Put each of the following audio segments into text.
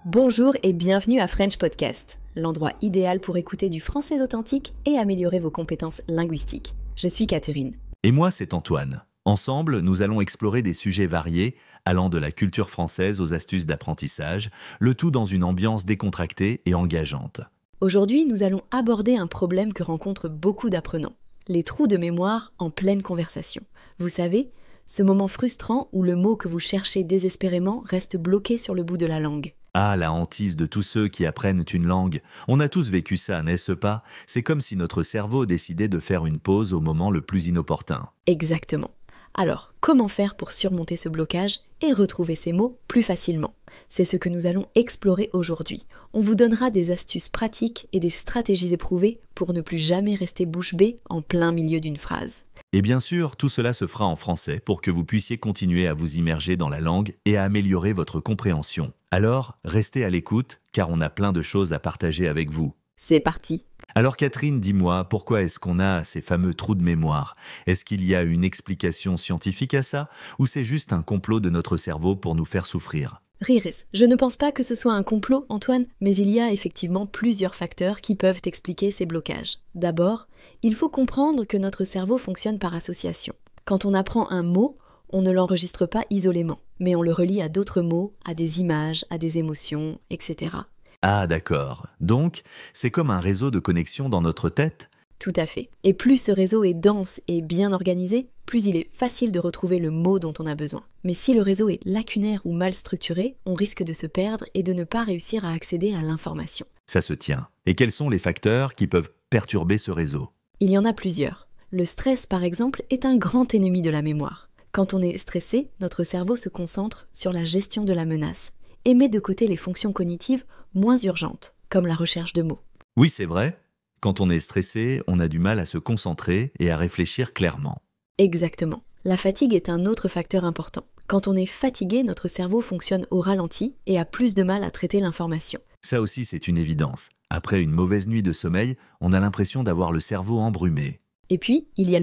Bonjour et bienvenue à French Podcast, l'endroit idéal pour écouter du français authentique et améliorer vos compétences linguistiques. Je suis Catherine. Et moi, c'est Antoine. Ensemble, nous allons explorer des sujets variés, allant de la culture française aux astuces d'apprentissage, le tout dans une ambiance décontractée et engageante. Aujourd'hui, nous allons aborder un problème que rencontrent beaucoup d'apprenants, les trous de mémoire en pleine conversation. Vous savez, ce moment frustrant où le mot que vous cherchez désespérément reste bloqué sur le bout de la langue. Ah, la hantise de tous ceux qui apprennent une langue. On a tous vécu ça, n'est-ce pas? C'est comme si notre cerveau décidait de faire une pause au moment le plus inopportun. Exactement. Alors, comment faire pour surmonter ce blocage et retrouver ces mots plus facilement? C'est ce que nous allons explorer aujourd'hui. On vous donnera des astuces pratiques et des stratégies éprouvées pour ne plus jamais rester bouche bée en plein milieu d'une phrase. Et bien sûr, tout cela se fera en français pour que vous puissiez continuer à vous immerger dans la langue et à améliorer votre compréhension. Alors, restez à l'écoute, car on a plein de choses à partager avec vous. C'est parti! Alors Catherine, dis-moi, pourquoi est-ce qu'on a ces fameux trous de mémoire? Est-ce qu'il y a une explication scientifique à ça, ou c'est juste un complot de notre cerveau pour nous faire souffrir? Riris, je ne pense pas que ce soit un complot, Antoine, mais il y a effectivement plusieurs facteurs qui peuvent expliquer ces blocages. D'abord, il faut comprendre que notre cerveau fonctionne par association. Quand on apprend un mot, on ne l'enregistre pas isolément, mais on le relie à d'autres mots, à des images, à des émotions, etc. Ah d'accord, donc c'est comme un réseau de connexion dans notre tête? Tout à fait. Et plus ce réseau est dense et bien organisé, plus il est facile de retrouver le mot dont on a besoin. Mais si le réseau est lacunaire ou mal structuré, on risque de se perdre et de ne pas réussir à accéder à l'information. Ça se tient. Et quels sont les facteurs qui peuvent perturber ce réseau? Il y en a plusieurs. Le stress, par exemple, est un grand ennemi de la mémoire. Quand on est stressé, notre cerveau se concentre sur la gestion de la menace et met de côté les fonctions cognitives moins urgentes, comme la recherche de mots. Oui, c'est vrai. Quand on est stressé, on a du mal à se concentrer et à réfléchir clairement. Exactement. La fatigue est un autre facteur important. Quand on est fatigué, notre cerveau fonctionne au ralenti et a plus de mal à traiter l'information. Ça aussi, c'est une évidence. Après une mauvaise nuit de sommeil, on a l'impression d'avoir le cerveau embrumé. Et puis, il y a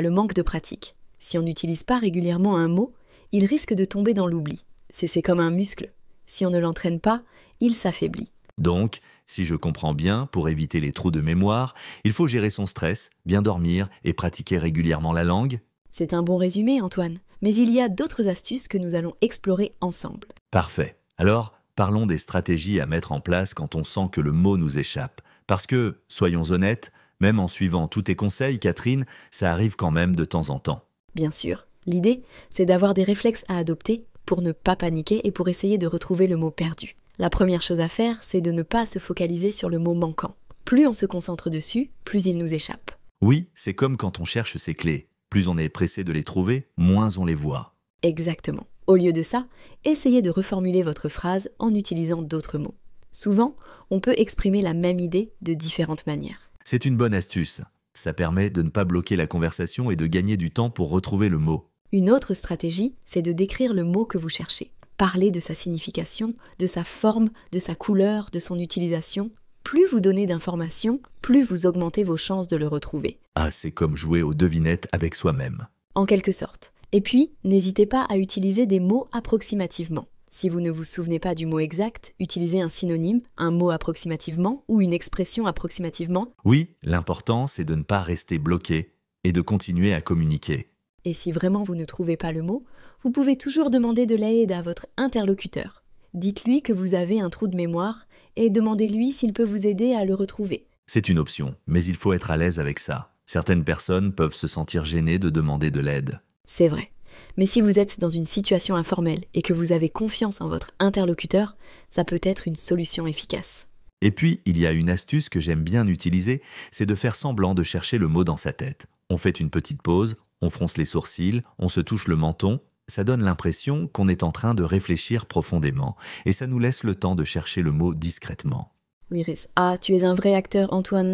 le manque de pratique. Si on n'utilise pas régulièrement un mot, il risque de tomber dans l'oubli. C'est comme un muscle. Si on ne l'entraîne pas, il s'affaiblit. Donc, si je comprends bien, pour éviter les trous de mémoire, il faut gérer son stress, bien dormir et pratiquer régulièrement la langue. C'est un bon résumé, Antoine. Mais il y a d'autres astuces que nous allons explorer ensemble. Parfait. Alors, parlons des stratégies à mettre en place quand on sent que le mot nous échappe. Parce que, soyons honnêtes, même en suivant tous tes conseils, Catherine, ça arrive quand même de temps en temps. Bien sûr. L'idée, c'est d'avoir des réflexes à adopter pour ne pas paniquer et pour essayer de retrouver le mot perdu. La première chose à faire, c'est de ne pas se focaliser sur le mot manquant. Plus on se concentre dessus, plus il nous échappe. Oui, c'est comme quand on cherche ses clés. Plus on est pressé de les trouver, moins on les voit. Exactement. Au lieu de ça, essayez de reformuler votre phrase en utilisant d'autres mots. Souvent, on peut exprimer la même idée de différentes manières. C'est une bonne astuce. Ça permet de ne pas bloquer la conversation et de gagner du temps pour retrouver le mot. Une autre stratégie, c'est de décrire le mot que vous cherchez. Parlez de sa signification, de sa forme, de sa couleur, de son utilisation. Plus vous donnez d'informations, plus vous augmentez vos chances de le retrouver. Ah, c'est comme jouer aux devinettes avec soi-même. En quelque sorte. Et puis, n'hésitez pas à utiliser des mots approximativement. Si vous ne vous souvenez pas du mot exact, utilisez un synonyme, un mot approximativement ou une expression approximativement. Oui, l'important, c'est de ne pas rester bloqué et de continuer à communiquer. Et si vraiment vous ne trouvez pas le mot, vous pouvez toujours demander de l'aide à votre interlocuteur. Dites-lui que vous avez un trou de mémoire et demandez-lui s'il peut vous aider à le retrouver. C'est une option, mais il faut être à l'aise avec ça. Certaines personnes peuvent se sentir gênées de demander de l'aide. C'est vrai. Mais si vous êtes dans une situation informelle et que vous avez confiance en votre interlocuteur, ça peut être une solution efficace. Et puis, il y a une astuce que j'aime bien utiliser, c'est de faire semblant de chercher le mot dans sa tête. On fait une petite pause, on fronce les sourcils, on se touche le menton. Ça donne l'impression qu'on est en train de réfléchir profondément et ça nous laisse le temps de chercher le mot discrètement. Oui, Riz. Ah, tu es un vrai acteur, Antoine.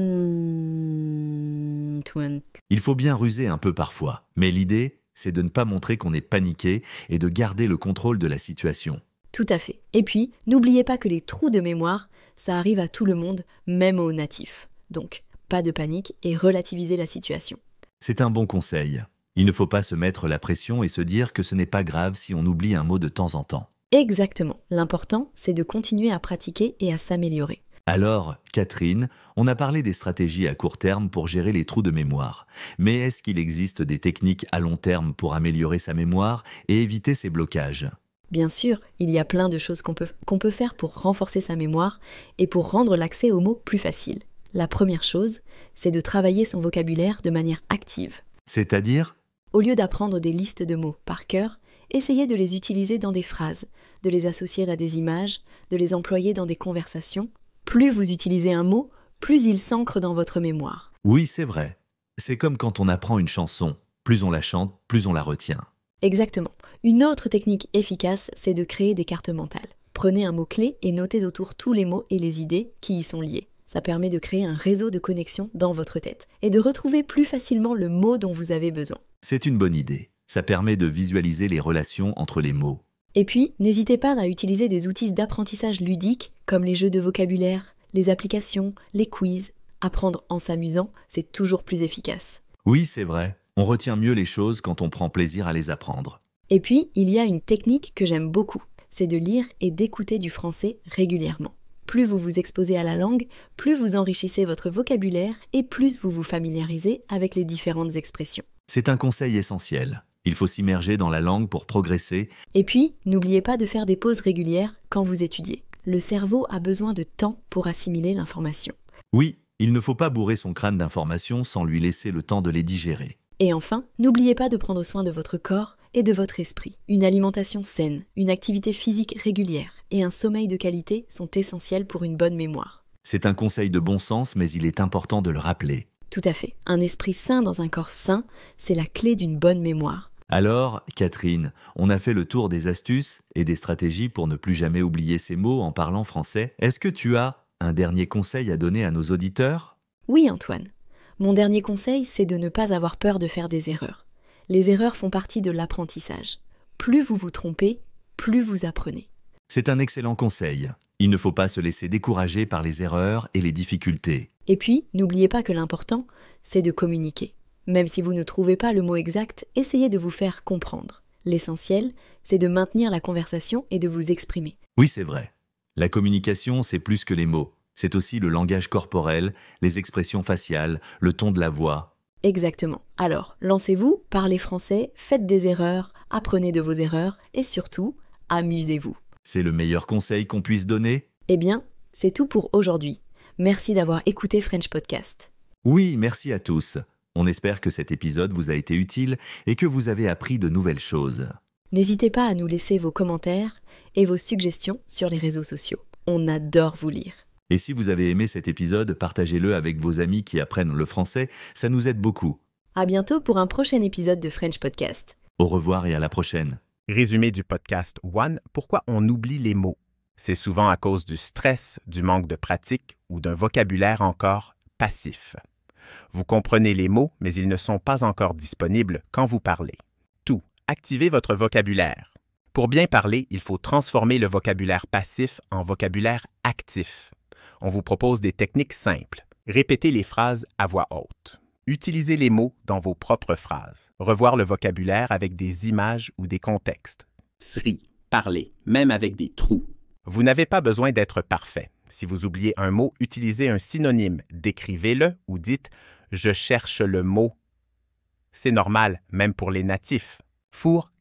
Il faut bien ruser un peu parfois, mais l'idée, c'est de ne pas montrer qu'on est paniqué et de garder le contrôle de la situation. Tout à fait. Et puis, n'oubliez pas que les trous de mémoire, ça arrive à tout le monde, même aux natifs. Donc, pas de panique et relativisez la situation. C'est un bon conseil. Il ne faut pas se mettre la pression et se dire que ce n'est pas grave si on oublie un mot de temps en temps. Exactement. L'important, c'est de continuer à pratiquer et à s'améliorer. Alors, Catherine, on a parlé des stratégies à court terme pour gérer les trous de mémoire. Mais est-ce qu'il existe des techniques à long terme pour améliorer sa mémoire et éviter ces blocages ? Bien sûr, il y a plein de choses qu'on peut faire pour renforcer sa mémoire et pour rendre l'accès aux mots plus facile. La première chose, c'est de travailler son vocabulaire de manière active. C'est-à-dire ? Au lieu d'apprendre des listes de mots par cœur, essayez de les utiliser dans des phrases, de les associer à des images, de les employer dans des conversations. Plus vous utilisez un mot, plus il s'ancre dans votre mémoire. Oui, c'est vrai. C'est comme quand on apprend une chanson. Plus on la chante, plus on la retient. Exactement. Une autre technique efficace, c'est de créer des cartes mentales. Prenez un mot-clé et notez autour tous les mots et les idées qui y sont liés. Ça permet de créer un réseau de connexion dans votre tête et de retrouver plus facilement le mot dont vous avez besoin. C'est une bonne idée. Ça permet de visualiser les relations entre les mots. Et puis, n'hésitez pas à utiliser des outils d'apprentissage ludiques comme les jeux de vocabulaire, les applications, les quiz. Apprendre en s'amusant, c'est toujours plus efficace. Oui, c'est vrai. On retient mieux les choses quand on prend plaisir à les apprendre. Et puis, il y a une technique que j'aime beaucoup, c'est de lire et d'écouter du français régulièrement. Plus vous vous exposez à la langue, plus vous enrichissez votre vocabulaire et plus vous vous familiarisez avec les différentes expressions. C'est un conseil essentiel. Il faut s'immerger dans la langue pour progresser. Et puis, n'oubliez pas de faire des pauses régulières quand vous étudiez. Le cerveau a besoin de temps pour assimiler l'information. Oui, il ne faut pas bourrer son crâne d'informations sans lui laisser le temps de les digérer. Et enfin, n'oubliez pas de prendre soin de votre corps et de votre esprit. Une alimentation saine, une activité physique régulière et un sommeil de qualité sont essentiels pour une bonne mémoire. C'est un conseil de bon sens, mais il est important de le rappeler. Tout à fait. Un esprit sain dans un corps sain, c'est la clé d'une bonne mémoire. Alors, Catherine, on a fait le tour des astuces et des stratégies pour ne plus jamais oublier ces mots en parlant français. Est-ce que tu as un dernier conseil à donner à nos auditeurs ? Oui, Antoine. Mon dernier conseil, c'est de ne pas avoir peur de faire des erreurs. Les erreurs font partie de l'apprentissage. Plus vous vous trompez, plus vous apprenez. C'est un excellent conseil. Il ne faut pas se laisser décourager par les erreurs et les difficultés. Et puis, n'oubliez pas que l'important, c'est de communiquer. Même si vous ne trouvez pas le mot exact, essayez de vous faire comprendre. L'essentiel, c'est de maintenir la conversation et de vous exprimer. Oui, c'est vrai. La communication, c'est plus que les mots. C'est aussi le langage corporel, les expressions faciales, le ton de la voix. Exactement. Alors, lancez-vous, parlez français, faites des erreurs, apprenez de vos erreurs et surtout, amusez-vous. C'est le meilleur conseil qu'on puisse donner ? Eh bien, c'est tout pour aujourd'hui. Merci d'avoir écouté French Podcast. Oui, merci à tous. On espère que cet épisode vous a été utile et que vous avez appris de nouvelles choses. N'hésitez pas à nous laisser vos commentaires et vos suggestions sur les réseaux sociaux. On adore vous lire. Et si vous avez aimé cet épisode, partagez-le avec vos amis qui apprennent le français, ça nous aide beaucoup. À bientôt pour un prochain épisode de French Podcast. Au revoir et à la prochaine. Résumé du podcast One, pourquoi on oublie les mots? C'est souvent à cause du stress, du manque de pratique ou d'un vocabulaire encore passif. Vous comprenez les mots, mais ils ne sont pas encore disponibles quand vous parlez. Tout, activez votre vocabulaire. Pour bien parler, il faut transformer le vocabulaire passif en vocabulaire actif. On vous propose des techniques simples. Répétez les phrases à voix haute. Utilisez les mots dans vos propres phrases. Revoir le vocabulaire avec des images ou des contextes. Free, parler, même avec des trous. Vous n'avez pas besoin d'être parfait. Si vous oubliez un mot, utilisez un synonyme, décrivez-le ou dites « je cherche le mot ». C'est normal, même pour les natifs.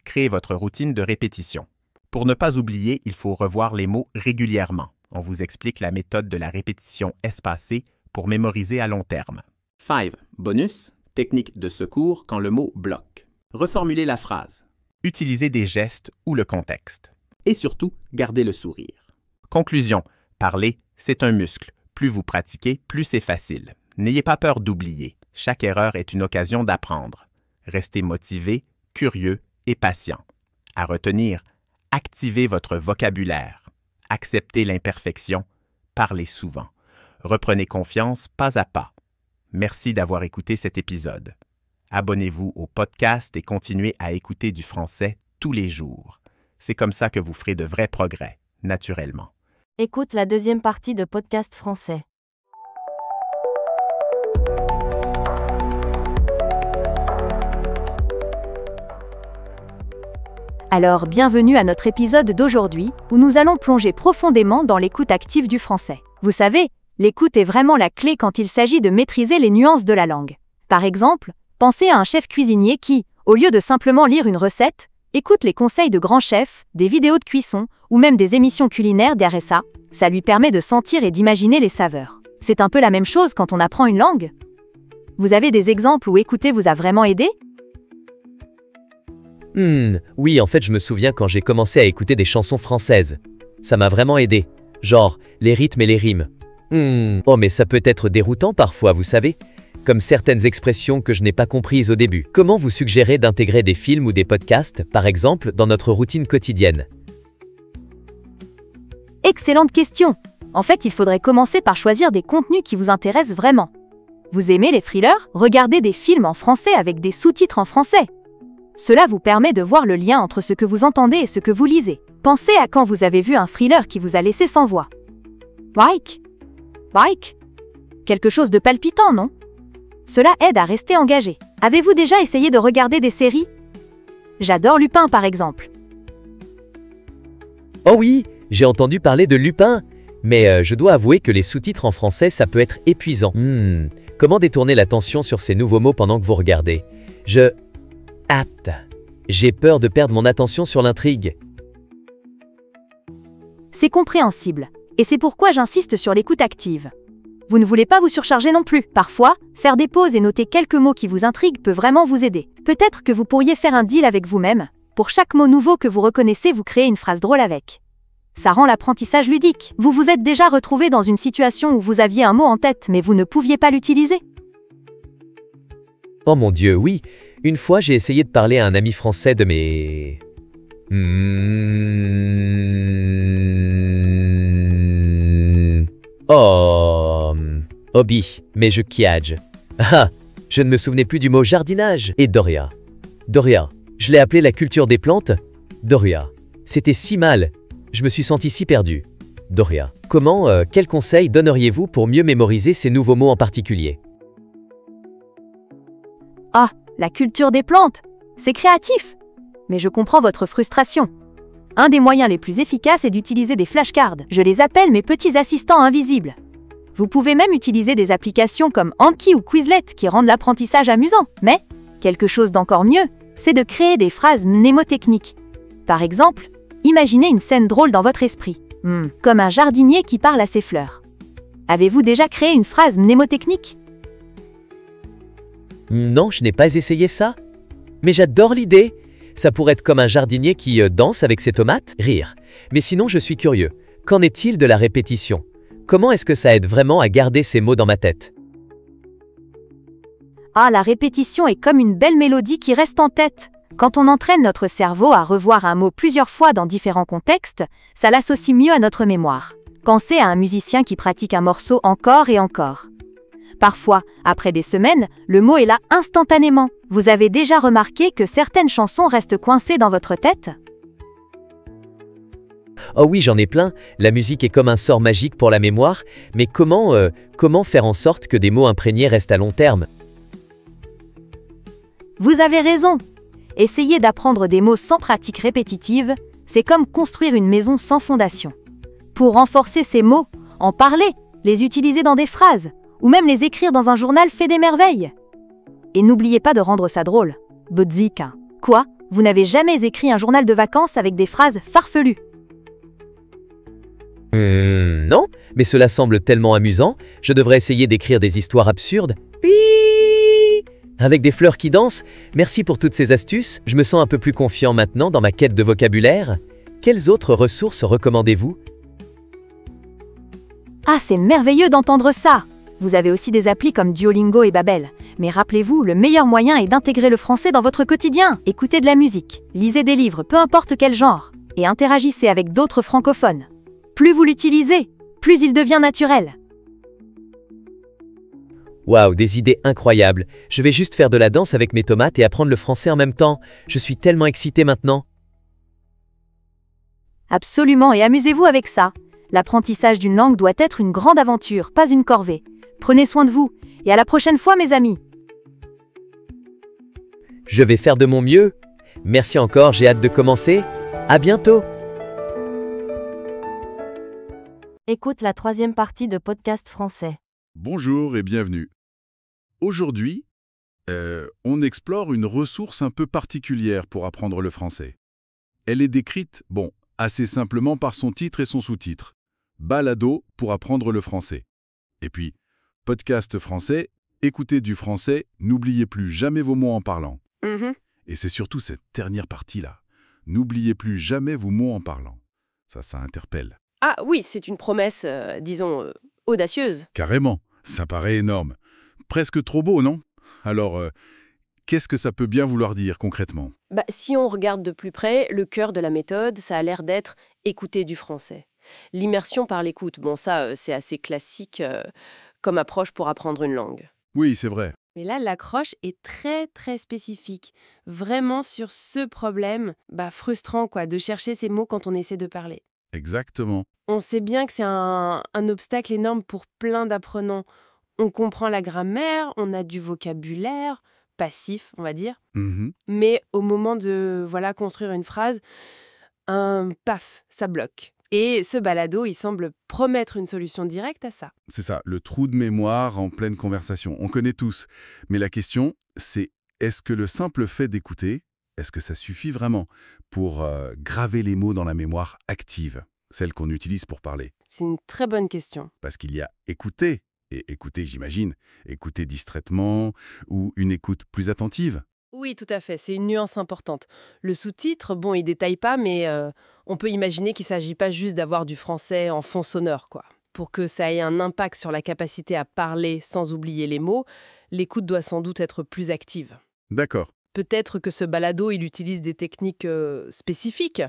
Créez votre routine de répétition. Pour ne pas oublier, il faut revoir les mots régulièrement. On vous explique la méthode de la répétition espacée pour mémoriser à long terme. 5. Bonus, technique de secours quand le mot bloque. Reformulez la phrase. Utilisez des gestes ou le contexte. Et surtout, gardez le sourire. Conclusion. Parler, c'est un muscle. Plus vous pratiquez, plus c'est facile. N'ayez pas peur d'oublier. Chaque erreur est une occasion d'apprendre. Restez motivé, curieux et patient. À retenir, activez votre vocabulaire. Acceptez l'imperfection. Parlez souvent. Reprenez confiance pas à pas. Merci d'avoir écouté cet épisode. Abonnez-vous au podcast et continuez à écouter du français tous les jours. C'est comme ça que vous ferez de vrais progrès, naturellement. Écoute la deuxième partie de Podcast français. Alors, bienvenue à notre épisode d'aujourd'hui, où nous allons plonger profondément dans l'écoute active du français. Vous savez, l'écoute est vraiment la clé quand il s'agit de maîtriser les nuances de la langue. Par exemple, pensez à un chef cuisinier qui, au lieu de simplement lire une recette, écoute les conseils de grands chefs, des vidéos de cuisson ou même des émissions culinaires d'RSA. Ça lui permet de sentir et d'imaginer les saveurs. C'est un peu la même chose quand on apprend une langue. Vous avez des exemples où écouter vous a vraiment aidé ? Oui, en fait, je me souviens quand j'ai commencé à écouter des chansons françaises. Ça m'a vraiment aidé. Genre, les rythmes et les rimes. Oh, mais ça peut être déroutant parfois, vous savez. Comme certaines expressions que je n'ai pas comprises au début. Comment vous suggérez d'intégrer des films ou des podcasts, par exemple, dans notre routine quotidienne ? Excellente question. En fait, il faudrait commencer par choisir des contenus qui vous intéressent vraiment. Vous aimez les thrillers ? Regardez des films en français avec des sous-titres en français. Cela vous permet de voir le lien entre ce que vous entendez et ce que vous lisez. Pensez à quand vous avez vu un thriller qui vous a laissé sans voix. Like ? Quelque chose de palpitant, non ? Cela aide à rester engagé. Avez-vous déjà essayé de regarder des séries ? J'adore Lupin par exemple. Oh oui, j'ai entendu parler de Lupin. Mais je dois avouer que les sous-titres en français, ça peut être épuisant. Comment détourner l'attention sur ces nouveaux mots pendant que vous regardez ? J'ai peur de perdre mon attention sur l'intrigue. C'est compréhensible. Et c'est pourquoi j'insiste sur l'écoute active. Vous ne voulez pas vous surcharger non plus. Parfois, faire des pauses et noter quelques mots qui vous intriguent peut vraiment vous aider. Peut-être que vous pourriez faire un deal avec vous-même. Pour chaque mot nouveau que vous reconnaissez, vous créez une phrase drôle avec. Ça rend l'apprentissage ludique. Vous vous êtes déjà retrouvé dans une situation où vous aviez un mot en tête, mais vous ne pouviez pas l'utiliser ? Oh mon Dieu, oui. Une fois, j'ai essayé de parler à un ami français de mes... hobby, mais je kiage. Je ne me souvenais plus du mot jardinage. Et Doria, je l'ai appelé la culture des plantes. Doria, c'était si mal. Je me suis senti si perdu. Doria, quel conseil donneriez-vous pour mieux mémoriser ces nouveaux mots en particulier ? La culture des plantes, c'est créatif. Mais je comprends votre frustration. Un des moyens les plus efficaces est d'utiliser des flashcards. Je les appelle mes petits assistants invisibles. Vous pouvez même utiliser des applications comme Anki ou Quizlet qui rendent l'apprentissage amusant. Mais, quelque chose d'encore mieux, c'est de créer des phrases mnémotechniques. Par exemple, imaginez une scène drôle dans votre esprit. Comme un jardinier qui parle à ses fleurs. Avez-vous déjà créé une phrase mnémotechnique ? Non, je n'ai pas essayé ça. Mais j'adore l'idée. Ça pourrait être comme un jardinier qui danse avec ses tomates, rire. Mais sinon, je suis curieux. Qu'en est-il de la répétition ? Comment est-ce que ça aide vraiment à garder ces mots dans ma tête ? La répétition est comme une belle mélodie qui reste en tête. Quand on entraîne notre cerveau à revoir un mot plusieurs fois dans différents contextes, ça l'associe mieux à notre mémoire. Pensez à un musicien qui pratique un morceau encore et encore. Parfois, après des semaines, le mot est là instantanément. Vous avez déjà remarqué que certaines chansons restent coincées dans votre tête ? Oh oui, j'en ai plein. La musique est comme un sort magique pour la mémoire. Mais comment faire en sorte que des mots imprégnés restent à long terme ? Vous avez raison. Essayer d'apprendre des mots sans pratique répétitive, c'est comme construire une maison sans fondation. Pour renforcer ces mots, en parler, les utiliser dans des phrases, ou même les écrire dans un journal fait des merveilles. Et n'oubliez pas de rendre ça drôle. Bodzika. Quoi ? Vous n'avez jamais écrit un journal de vacances avec des phrases farfelues ? Non, mais cela semble tellement amusant. Je devrais essayer d'écrire des histoires absurdes. Avec des fleurs qui dansent. Merci pour toutes ces astuces. Je me sens un peu plus confiant maintenant dans ma quête de vocabulaire. Quelles autres ressources recommandez-vous ? C'est merveilleux d'entendre ça ! Vous avez aussi des applis comme Duolingo et Babbel. Mais rappelez-vous, le meilleur moyen est d'intégrer le français dans votre quotidien. Écoutez de la musique, lisez des livres, peu importe quel genre, et interagissez avec d'autres francophones. Plus vous l'utilisez, plus il devient naturel. Waouh, des idées incroyables. Je vais juste faire de la danse avec mes tomates et apprendre le français en même temps. Je suis tellement excité maintenant. Absolument, et amusez-vous avec ça. L'apprentissage d'une langue doit être une grande aventure, pas une corvée. Prenez soin de vous, et à la prochaine fois mes amis. Je vais faire de mon mieux. Merci encore, j'ai hâte de commencer. À bientôt! Écoute la troisième partie de Podcast Français. Bonjour et bienvenue. Aujourd'hui, on explore une ressource un peu particulière pour apprendre le français. Elle est décrite, assez simplement par son titre et son sous-titre. Balado pour apprendre le français. Et puis, podcast français, écoutez du français, n'oubliez plus jamais vos mots en parlant. Et c'est surtout cette dernière partie-là. N'oubliez plus jamais vos mots en parlant. Ça interpelle. Ah oui, c'est une promesse, audacieuse. Carrément, ça paraît énorme. Presque trop beau, non? Alors, qu'est-ce que ça peut bien vouloir dire concrètement? Si on regarde de plus près, le cœur de la méthode, ça a l'air d'être écouter du français. L'immersion par l'écoute, ça, c'est assez classique comme approche pour apprendre une langue. Oui, c'est vrai. Mais là, l'accroche est très, très spécifique. Vraiment sur ce problème, frustrant, de chercher ces mots quand on essaie de parler. Exactement. On sait bien que c'est un obstacle énorme pour plein d'apprenants. On comprend la grammaire, on a du vocabulaire, passif, on va dire. Mais au moment de construire une phrase, paf, ça bloque. Et ce balado, il semble promettre une solution directe à ça. C'est ça, le trou de mémoire en pleine conversation. On connaît tous. Mais la question, c'est est-ce que le simple fait d'écouter, est-ce que ça suffit vraiment pour graver les mots dans la mémoire active, celle qu'on utilise pour parler? C'est une très bonne question. Parce qu'il y a écouter, et écouter, j'imagine, écouter distraitement, ou une écoute plus attentive. Oui, tout à fait, c'est une nuance importante. Le sous-titre, il détaille pas, mais on peut imaginer qu'il ne s'agit pas juste d'avoir du français en fond sonore, Pour que ça ait un impact sur la capacité à parler sans oublier les mots, l'écoute doit sans doute être plus active. D'accord. Peut-être que ce balado, il utilise des techniques spécifiques.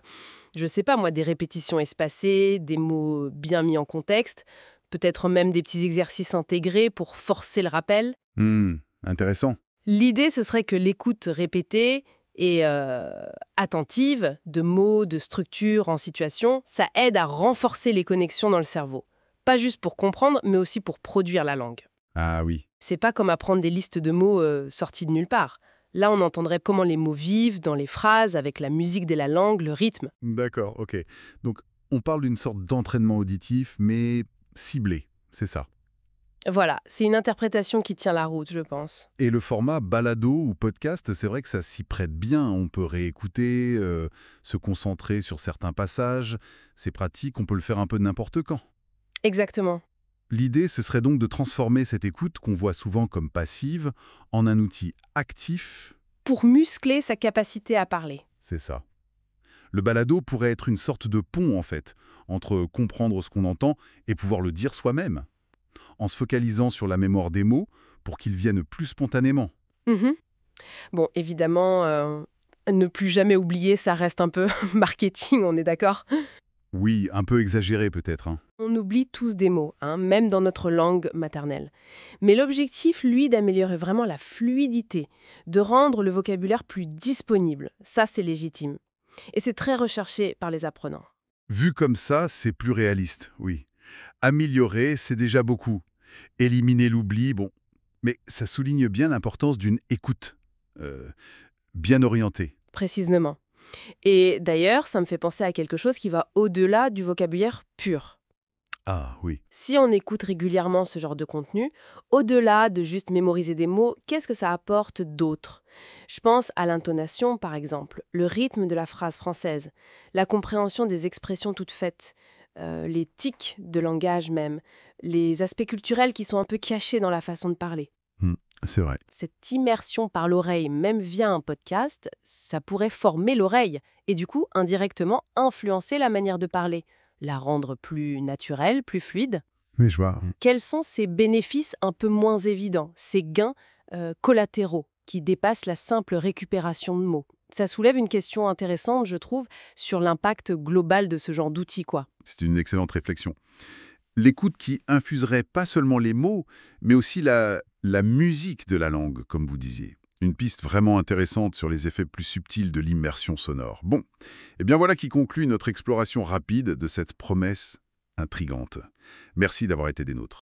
Je sais pas, moi, des répétitions espacées, des mots bien mis en contexte, peut-être même des petits exercices intégrés pour forcer le rappel. Intéressant. L'idée, ce serait que l'écoute répétée et attentive de mots, de structures en situation, ça aide à renforcer les connexions dans le cerveau. Pas juste pour comprendre, mais aussi pour produire la langue. Ah oui. C'est pas comme apprendre des listes de mots sortis de nulle part. Là, on entendrait comment les mots vivent dans les phrases, avec la musique de la langue, le rythme. D'accord, ok. Donc, on parle d'une sorte d'entraînement auditif, mais ciblé, c'est ça. Voilà, c'est une interprétation qui tient la route, je pense. Et le format balado ou podcast, c'est vrai que ça s'y prête bien. On peut réécouter, se concentrer sur certains passages. C'est pratique, on peut le faire un peu n'importe quand. Exactement. L'idée, ce serait donc de transformer cette écoute qu'on voit souvent comme passive en un outil actif. Pour muscler sa capacité à parler. C'est ça. Le balado pourrait être une sorte de pont, en fait, entre comprendre ce qu'on entend et pouvoir le dire soi-même, en se focalisant sur la mémoire des mots pour qu'ils viennent plus spontanément. Bon, évidemment, ne plus jamais oublier, ça reste un peu marketing, on est d'accord? Oui, un peu exagéré peut-être. On oublie tous des mots, même dans notre langue maternelle. Mais l'objectif, lui, d'améliorer vraiment la fluidité, de rendre le vocabulaire plus disponible, ça c'est légitime. Et c'est très recherché par les apprenants. Vu comme ça, c'est plus réaliste, oui. Améliorer, c'est déjà beaucoup. Éliminer l'oubli, mais ça souligne bien l'importance d'une écoute bien orientée. Précisément. Et d'ailleurs, ça me fait penser à quelque chose qui va au-delà du vocabulaire pur. Ah oui. Si on écoute régulièrement ce genre de contenu, au-delà de juste mémoriser des mots, qu'est-ce que ça apporte d'autre? Je pense à l'intonation, par exemple, le rythme de la phrase française, la compréhension des expressions toutes faites, les tics de langage même, les aspects culturels qui sont un peu cachés dans la façon de parler. C'est vrai. Cette immersion par l'oreille, même via un podcast, ça pourrait former l'oreille et du coup, indirectement, influencer la manière de parler, la rendre plus naturelle, plus fluide. Mais je vois. Quels sont ces bénéfices un peu moins évidents, ces gains collatéraux qui dépassent la simple récupération de mots? Ça soulève une question intéressante, je trouve, sur l'impact global de ce genre d'outils, C'est une excellente réflexion. L'écoute qui infuserait pas seulement les mots, mais aussi la musique de la langue, comme vous disiez. Une piste vraiment intéressante sur les effets plus subtils de l'immersion sonore. Bon, et bien voilà qui conclut notre exploration rapide de cette promesse intrigante. Merci d'avoir été des nôtres.